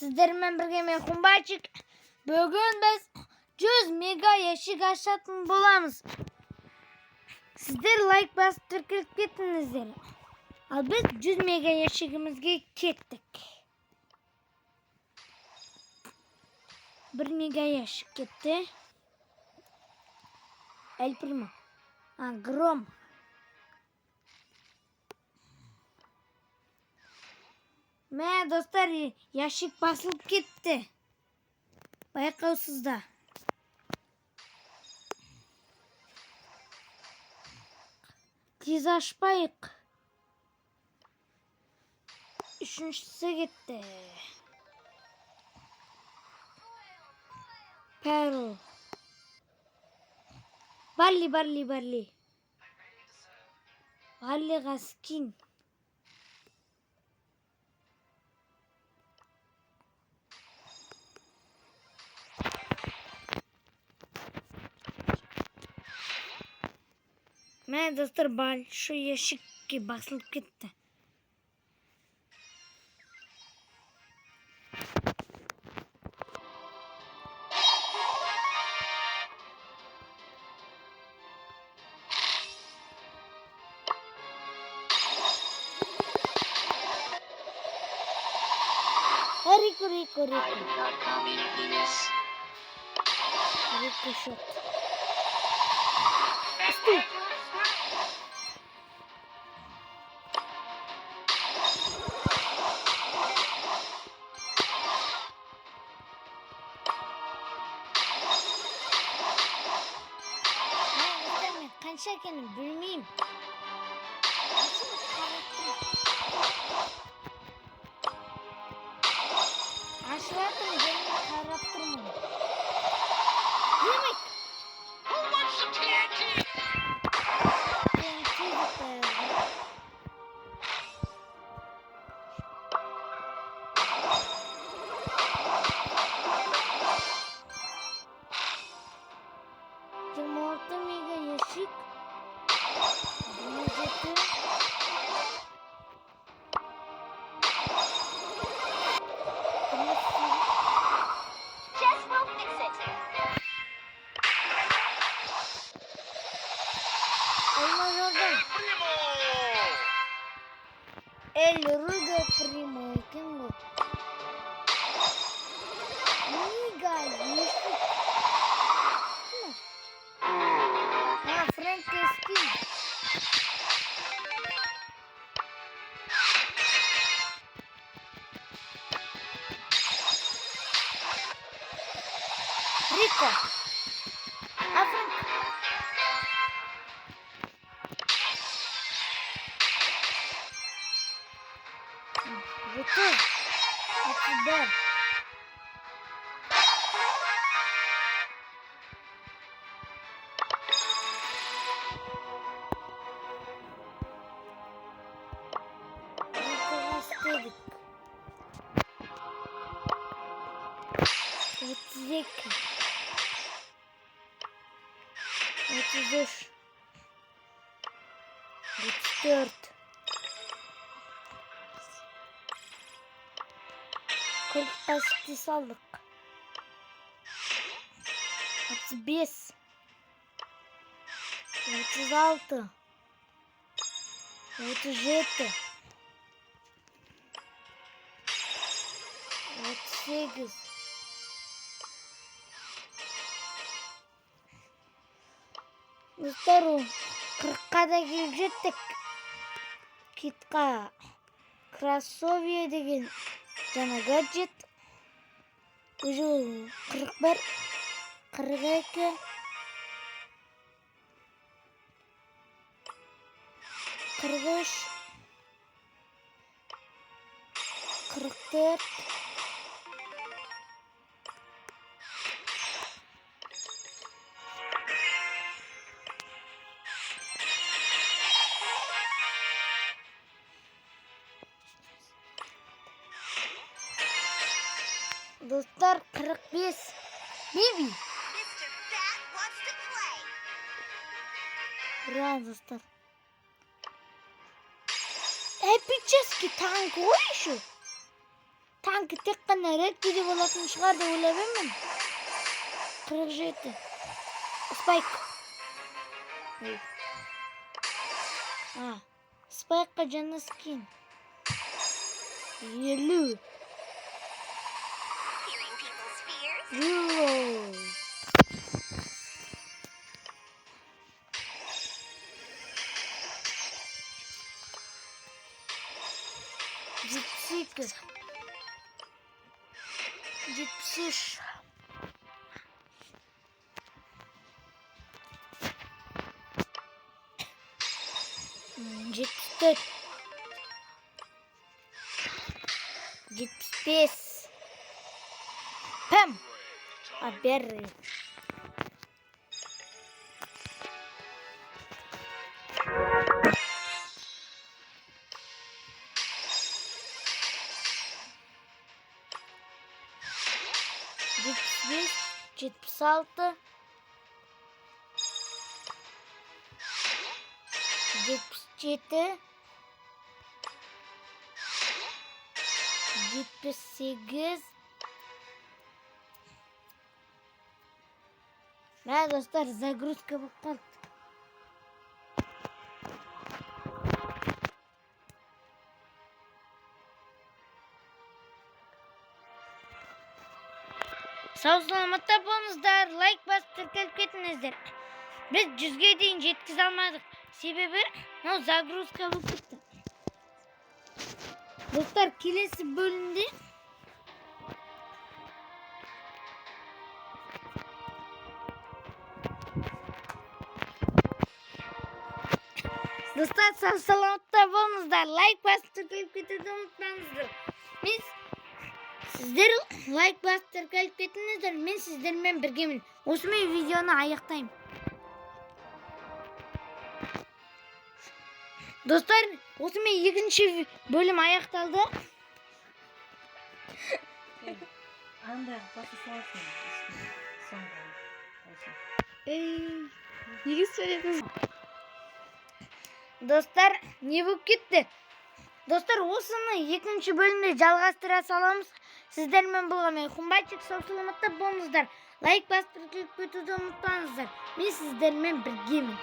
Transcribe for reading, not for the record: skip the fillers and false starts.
Sizlerle birge men Kumbaçık. Bugün biz 100 mega yaşık aşağıtın bulamız. Sizler like bastırıp kettinizler. Al biz 100 mega yaşıgımızga kettik. 1 mega yaşık ketdi. El Primo. Grom. Mene dostlar yaşık basılıp gitti. Bayqausizda. Tez açpayıq. Üçüncüsü gitti. Pearl. Barley. Barley Gaskin. Mene dostlar bal şu yaşık ki basılıp gitti. Rico. Rico shot. Stop. Kancha ekenin bilmeyeyim. Aşılatın beni karattırmayın. Yemek. Orta mega yaşık. El Rudo Primo. Kim bu? Mega yaşık. Frank Keskin. Rico. Frank. Betul. Betul. Dedik. 32 33 34 48 aldık. 35 36 37 38 Dostlar 40'a da girecektik. Kitka Krasovya деген жаңа гаджет. Уже 41 42 43 44 Dostlar 45 Bibi. Bravo dostlar. Epicesi tank o şu. Tanki tek qana red kedi bolатын шығар деп ойлап едім. 47. Spike. Spike'қа жаңа скин. 50. Reload. Жетпіс 73. Жетпіс 4. 75. Pam. Berry. Жетпіс 6. 77. 78. Мә достар, загрузка болып қалды. Сау саламатта болыңыздар, лайк басып тіркеліп кетіңіздер. Біз 100-ге дейін жеткізе алмадық. Себебі загрузка болып кетті. Достар, келесі бөлімде достар, сау саламатта болыңыздар, лайк басып тіркеліп кетуді ұмытпаңыздар. Сіздер лайк басып тіркеліп кетіңіздер, мен сіздермен біргемін. Осымен видеоны аяқтаймын. Достар, осымен екінші бөлім аяқталды. Анда басы саласың. Неге сөйледіңіз? Достар, не болып кетті? Достар, осыны екінші бөлімде жалғастыра саламыз. Сіздермен болған Қымбатчик, сау саламатта болыңыздар. Лайк басып тіркеліп кетуді ұмытпаңыздар. Мен сіздермен біргемін.